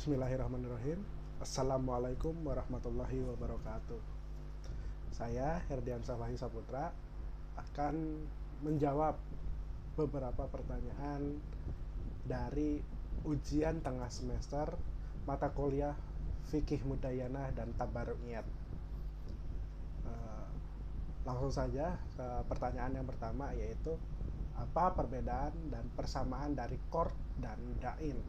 Bismillahirrahmanirrahim. Assalamualaikum warahmatullahi wabarakatuh. Saya Herdian Samahi Saputra akan menjawab beberapa pertanyaan dari ujian tengah semester mata kuliah Fikih Mudayanah dan Tabarru'iyat. Langsung saja ke pertanyaan yang pertama, yaitu apa perbedaan dan persamaan dari qard dan dain.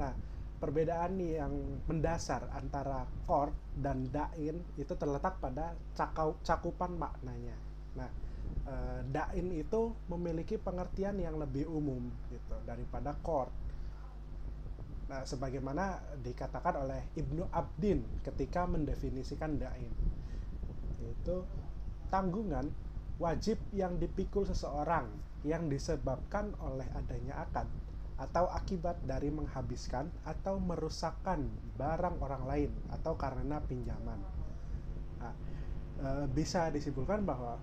Nah, perbedaan yang mendasar antara qard dan dain itu terletak pada cakupan maknanya. Nah, dain itu memiliki pengertian yang lebih umum gitu daripada qard. Nah, sebagaimana dikatakan oleh Ibnu Abdin ketika mendefinisikan dain, yaitu tanggungan wajib yang dipikul seseorang yang disebabkan oleh adanya akad atau akibat dari menghabiskan atau merusakkan barang orang lain atau karena pinjaman. Nah, bisa disimpulkan bahwa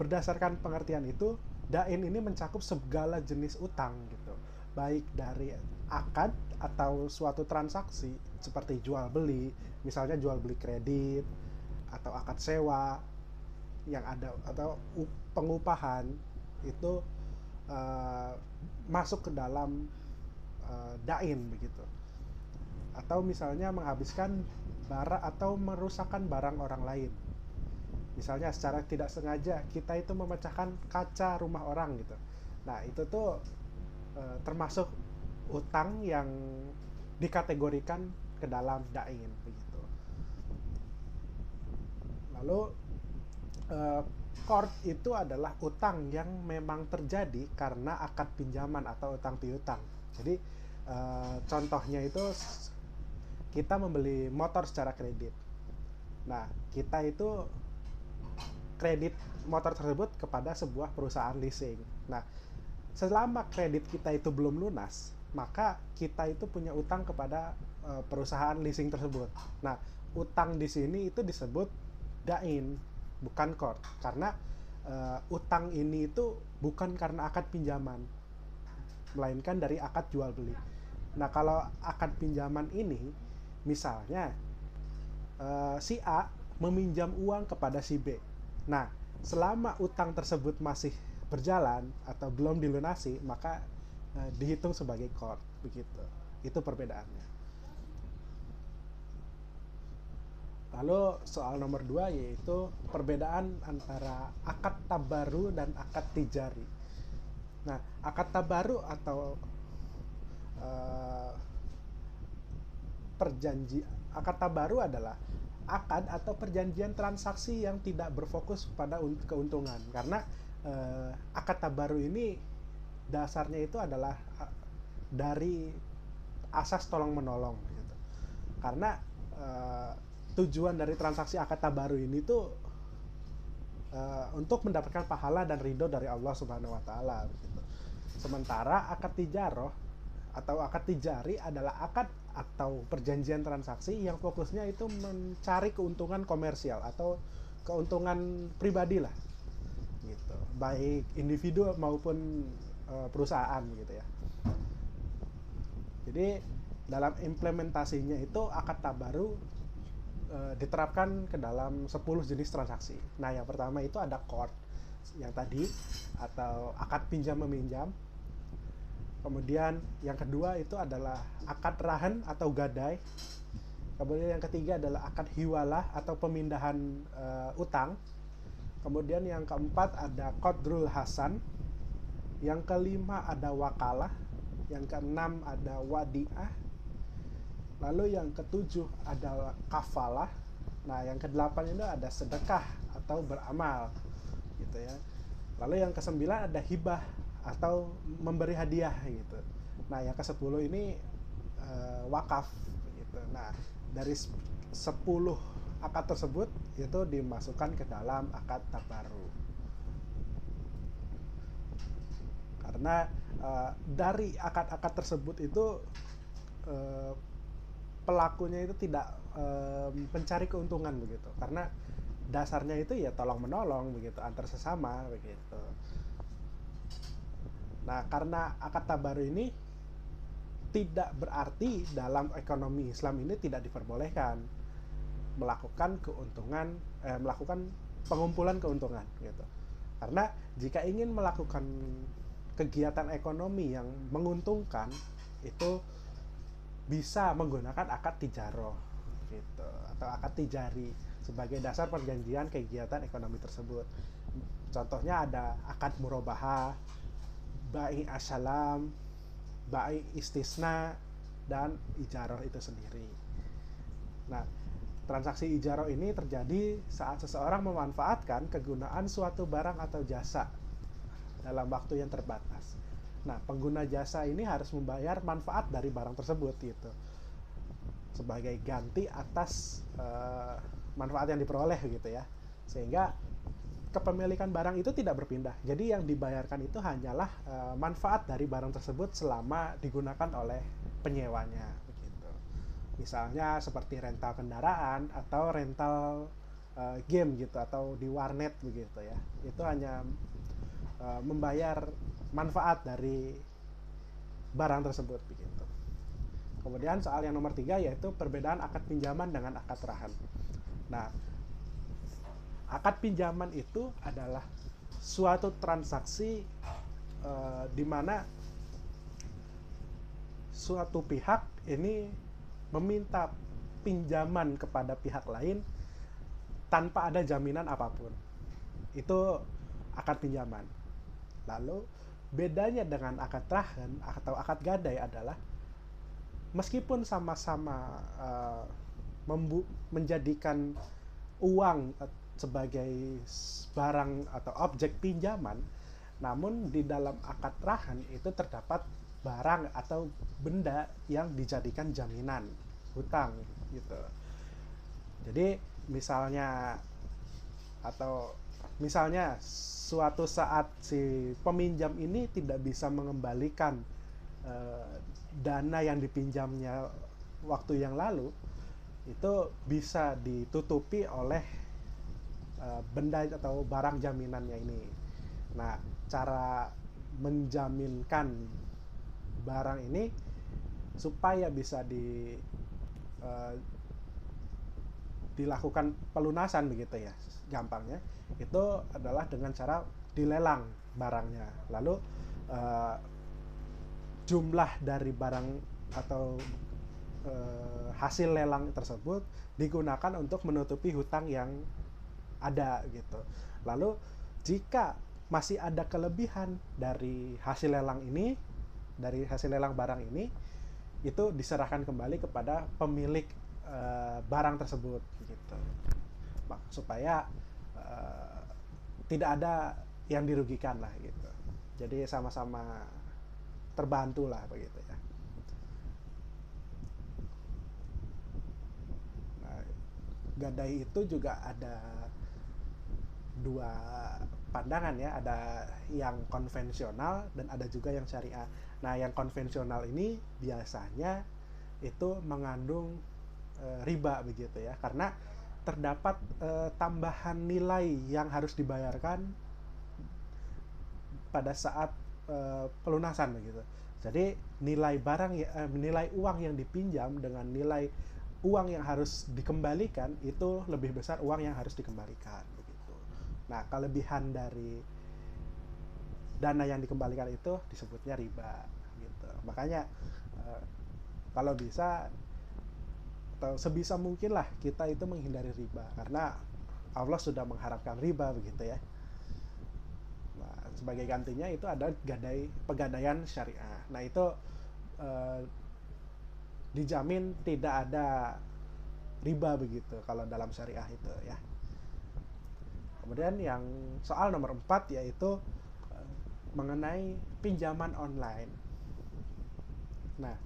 berdasarkan pengertian itu, dain ini mencakup segala jenis utang gitu, baik dari akad atau suatu transaksi seperti jual beli, misalnya jual beli kredit atau akad sewa yang ada, atau pengupahan itu masuk ke dalam dain begitu. Atau misalnya menghabiskan barang atau merusakkan barang orang lain. Misalnya secara tidak sengaja kita itu memecahkan kaca rumah orang gitu. Nah, itu tuh termasuk utang yang dikategorikan ke dalam dain begitu. Lalu qard itu adalah utang yang memang terjadi karena akad pinjaman atau utang piutang. Jadi contohnya itu kita membeli motor secara kredit. Nah, kita itu kredit motor tersebut kepada sebuah perusahaan leasing. Nah, selama kredit kita itu belum lunas, maka kita itu punya utang kepada perusahaan leasing tersebut. Nah, utang di sini itu disebut dain, bukan qard, karena utang ini itu bukan karena akad pinjaman, melainkan dari akad jual beli. Nah, kalau akad pinjaman ini, misalnya si A meminjam uang kepada si B. Nah, selama utang tersebut masih berjalan atau belum dilunasi, maka dihitung sebagai qard begitu. Itu perbedaannya. Lalu soal nomor 2, yaitu perbedaan antara akad tabaru dan akad tijari. Nah, akad tabaru atau akad tabaru adalah akad atau perjanjian transaksi yang tidak berfokus pada keuntungan, karena akad tabaru ini dasarnya itu adalah dari asas tolong menolong gitu. Karena tujuan dari transaksi akad tabaru ini tuh untuk mendapatkan pahala dan ridho dari Allah Subhanahu wa taala gitu. Sementara akad tijaroh atau akad tijari adalah akad atau perjanjian transaksi yang fokusnya itu mencari keuntungan komersial atau keuntungan pribadi lah gitu, baik individu maupun perusahaan gitu ya. Jadi dalam implementasinya itu akad tabaru diterapkan ke dalam 10 jenis transaksi. Nah, yang pertama itu ada qard yang tadi, atau akad pinjam meminjam. Kemudian yang kedua itu adalah akad rahan atau gadai. Kemudian yang ketiga adalah akad hiwalah atau pemindahan utang. Kemudian yang keempat ada qadrul hasan. Yang kelima ada wakalah. Yang keenam ada wadi'ah. Lalu yang ketujuh adalah kafalah. Nah, yang kedelapan itu ada sedekah atau beramal gitu ya. Lalu yang kesembilan ada hibah atau memberi hadiah gitu. Nah, yang ke-10 ini wakaf gitu. Nah, dari 10 akad tersebut itu dimasukkan ke dalam akad tabaru. Karena dari akad-akad tersebut itu pelakunya itu tidak mencari keuntungan begitu, karena dasarnya itu ya tolong menolong begitu antar sesama begitu. Nah, karena akad tabaru ini tidak berarti dalam ekonomi Islam ini tidak diperbolehkan melakukan pengumpulan keuntungan gitu. Karena jika ingin melakukan kegiatan ekonomi yang menguntungkan itu bisa menggunakan akad tijaroh gitu atau akad tijari sebagai dasar perjanjian kegiatan ekonomi tersebut. Contohnya ada akad murabahah, bai assalam, bai istisna, dan ijaroh itu sendiri. Nah, transaksi ijaroh ini terjadi saat seseorang memanfaatkan kegunaan suatu barang atau jasa dalam waktu yang terbatas. Nah, pengguna jasa ini harus membayar manfaat dari barang tersebut gitu, sebagai ganti atas manfaat yang diperoleh gitu ya. Sehingga kepemilikan barang itu tidak berpindah. Jadi yang dibayarkan itu hanyalah manfaat dari barang tersebut selama digunakan oleh penyewanya begitu. Misalnya seperti rental kendaraan atau rental game gitu atau di warnet begitu ya. Itu hanya membayar manfaat dari barang tersebut begitu. Kemudian soal yang nomor 3 yaitu perbedaan akad pinjaman dengan akad rahan. Nah, akad pinjaman itu adalah suatu transaksi di mana suatu pihak ini meminta pinjaman kepada pihak lain tanpa ada jaminan apapun. Itu akad pinjaman. Lalu bedanya dengan akad rahan atau akad gadai adalah meskipun sama-sama menjadikan uang sebagai barang atau objek pinjaman, namun di dalam akad rahan itu terdapat barang atau benda yang dijadikan jaminan hutang gitu. Jadi misalnya suatu saat si peminjam ini tidak bisa mengembalikan dana yang dipinjamnya waktu yang lalu, itu bisa ditutupi oleh benda atau barang jaminannya ini. Nah, cara menjaminkan barang ini supaya bisa dilakukan pelunasan begitu ya, gampangnya itu adalah dengan cara dilelang barangnya. Lalu jumlah dari barang atau hasil lelang tersebut digunakan untuk menutupi hutang yang ada gitu. Lalu jika masih ada kelebihan dari hasil lelang ini, dari hasil lelang barang ini, itu diserahkan kembali kepada pemilik barang tersebut gitu. Supaya tidak ada yang dirugikan lah gitu. Jadi sama-sama terbantu lah begitu ya. Nah, gadai itu juga ada dua pandangan ya, ada yang konvensional dan ada juga yang syariah. Nah, yang konvensional ini biasanya itu mengandung riba begitu ya, karena terdapat tambahan nilai yang harus dibayarkan pada saat pelunasan begitu. Jadi nilai nilai uang yang dipinjam dengan nilai uang yang harus dikembalikan itu lebih besar uang yang harus dikembalikan begitu. Nah, kelebihan dari dana yang dikembalikan itu disebutnya riba gitu. Makanya kalau bisa atau sebisa mungkin lah kita itu menghindari riba, karena Allah sudah mengharapkan riba begitu ya. Nah, sebagai gantinya itu ada pegadaian syariah. Nah, itu dijamin tidak ada riba begitu kalau dalam syariah itu ya. Kemudian yang soal nomor 4 yaitu mengenai pinjaman online. Nah,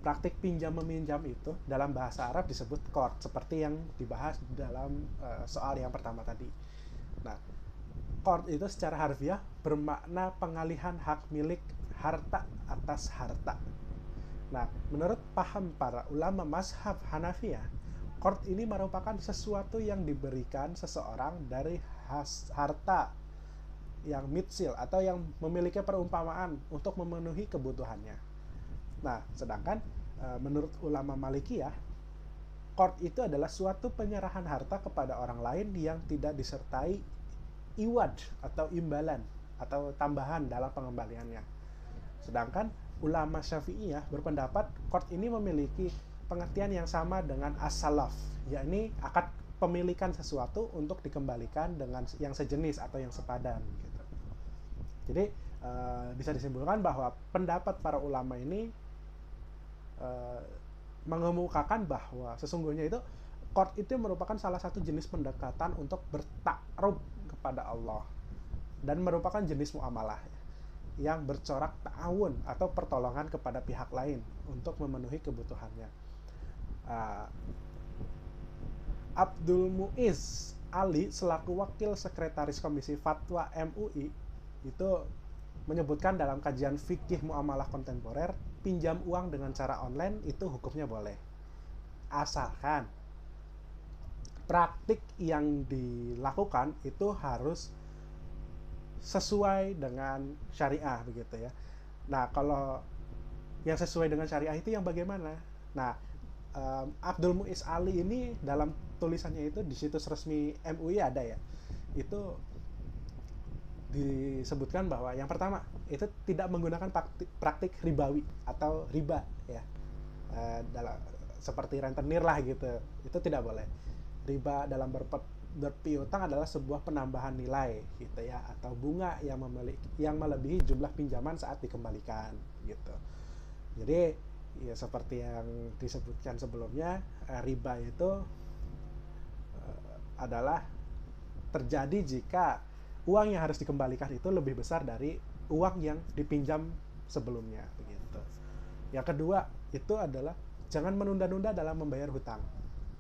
praktik pinjam meminjam itu dalam bahasa Arab disebut qard, seperti yang dibahas dalam soal yang pertama tadi. Nah, qard itu secara harfiah bermakna pengalihan hak milik harta atas harta. Nah, menurut paham para ulama mazhab Hanafiyah, qard ini merupakan sesuatu yang diberikan seseorang dari harta yang mitsil atau yang memiliki perumpamaan untuk memenuhi kebutuhannya. Nah, sedangkan menurut ulama Malikiyah, qard itu adalah suatu penyerahan harta kepada orang lain yang tidak disertai iwad atau imbalan atau tambahan dalam pengembaliannya. Sedangkan ulama Syafi'iyah berpendapat qard ini memiliki pengertian yang sama dengan as-salaf, yakni akad pemilikan sesuatu untuk dikembalikan dengan yang sejenis atau yang sepadan gitu. Jadi bisa disimpulkan bahwa pendapat para ulama ini mengemukakan bahwa sesungguhnya itu qard itu merupakan salah satu jenis pendekatan untuk bertakrub kepada Allah dan merupakan jenis muamalah yang bercorak ta'awun atau pertolongan kepada pihak lain untuk memenuhi kebutuhannya. Abdul Muiz Ali selaku wakil sekretaris Komisi Fatwa MUI itu menyebutkan dalam kajian fikih muamalah kontemporer, pinjam uang dengan cara online itu hukumnya boleh, asalkan praktik yang dilakukan itu harus sesuai dengan syariah begitu ya. Nah, kalau yang sesuai dengan syariah itu yang bagaimana? Nah, Abdul Muiz Ali ini dalam tulisannya itu di situs resmi MUI ada ya, itu disebutkan bahwa yang pertama itu tidak menggunakan praktik ribawi atau riba ya, dalam seperti rentenir lah gitu, itu tidak boleh. Riba dalam berpiutang adalah sebuah penambahan nilai gitu ya, atau bunga yang melebihi jumlah pinjaman saat dikembalikan gitu. Jadi ya seperti yang disebutkan sebelumnya, riba itu adalah terjadi jika uang yang harus dikembalikan itu lebih besar dari uang yang dipinjam sebelumnya begitu. Yang kedua itu adalah jangan menunda-nunda dalam membayar hutang.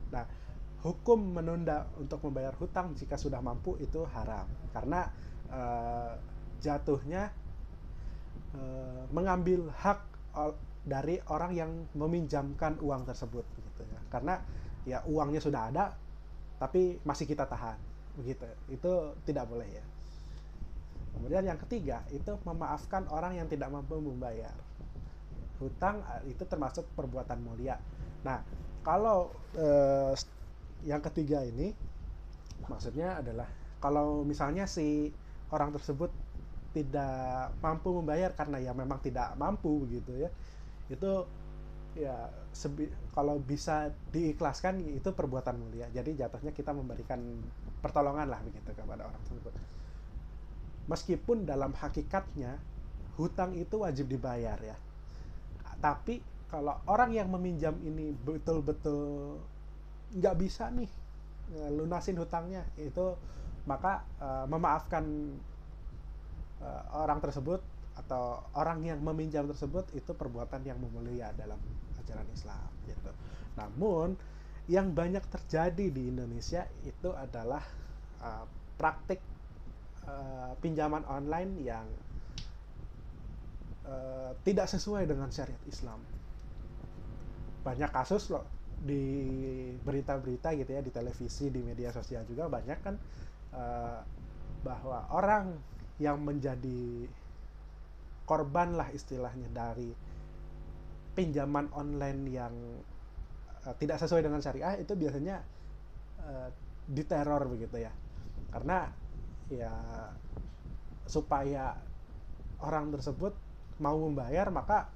Nah, hukum menunda untuk membayar hutang jika sudah mampu itu haram karena jatuhnya mengambil hak dari orang yang meminjamkan uang tersebut gitu ya. Karena ya uangnya sudah ada tapi masih kita tahan begitu. Itu tidak boleh ya. Kemudian yang ketiga itu memaafkan orang yang tidak mampu membayar. Hutang itu termasuk perbuatan mulia. Nah, kalau yang ketiga ini maksudnya adalah kalau misalnya si orang tersebut tidak mampu membayar karena ya memang tidak mampu begitu ya, itu ya kalau bisa diikhlaskan itu perbuatan mulia. Jadi jatuhnya kita memberikan pertolongan lah begitu kepada orang tersebut. Meskipun dalam hakikatnya hutang itu wajib dibayar ya, tapi kalau orang yang meminjam ini betul-betul nggak bisa nih lunasin hutangnya itu, maka memaafkan orang tersebut atau orang yang meminjam tersebut itu perbuatan yang mulia dalam ajaran Islam gitu. Namun yang banyak terjadi di Indonesia itu adalah praktik pinjaman online yang tidak sesuai dengan syariat Islam. Banyak kasus loh di berita-berita gitu ya, di televisi, di media sosial juga banyak kan, bahwa orang yang menjadi korban lah istilahnya dari pinjaman online yang tidak sesuai dengan syariah itu biasanya diteror begitu ya, karena ya supaya orang tersebut mau membayar maka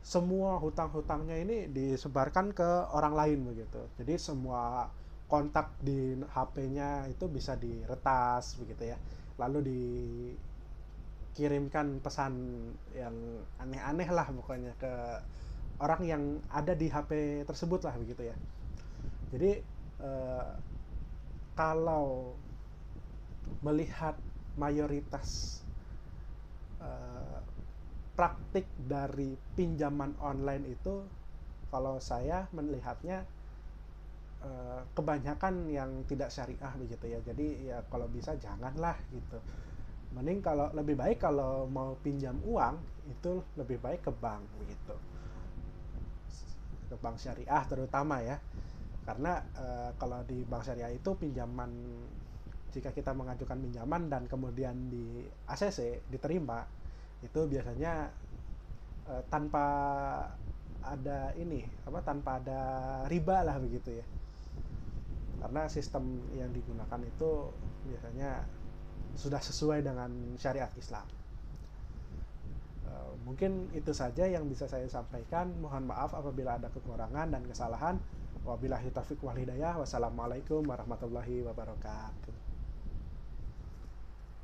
semua hutang-hutangnya ini disebarkan ke orang lain begitu. Jadi semua kontak di HP-nya itu bisa diretas begitu ya. Lalu dikirimkan pesan yang aneh-aneh lah pokoknya ke orang yang ada di HP tersebut lah begitu ya. Jadi kalau melihat mayoritas praktik dari pinjaman online itu, kalau saya melihatnya kebanyakan yang tidak syariah begitu ya. Jadi ya kalau bisa janganlah gitu. Mending kalau lebih baik kalau mau pinjam uang itu lebih baik ke bank begitu, ke bank syariah terutama ya. Karena kalau di bank syariah itu pinjaman, jika kita mengajukan pinjaman dan kemudian di ACC diterima, itu biasanya tanpa ada ini apa, tanpa ada riba lah begitu ya, karena sistem yang digunakan itu biasanya sudah sesuai dengan syariat Islam. Mungkin itu saja yang bisa saya sampaikan. Mohon maaf apabila ada kekurangan dan kesalahan. Wabillahi taufiq wal hidayah. Wassalamualaikum warahmatullahi wabarakatuh.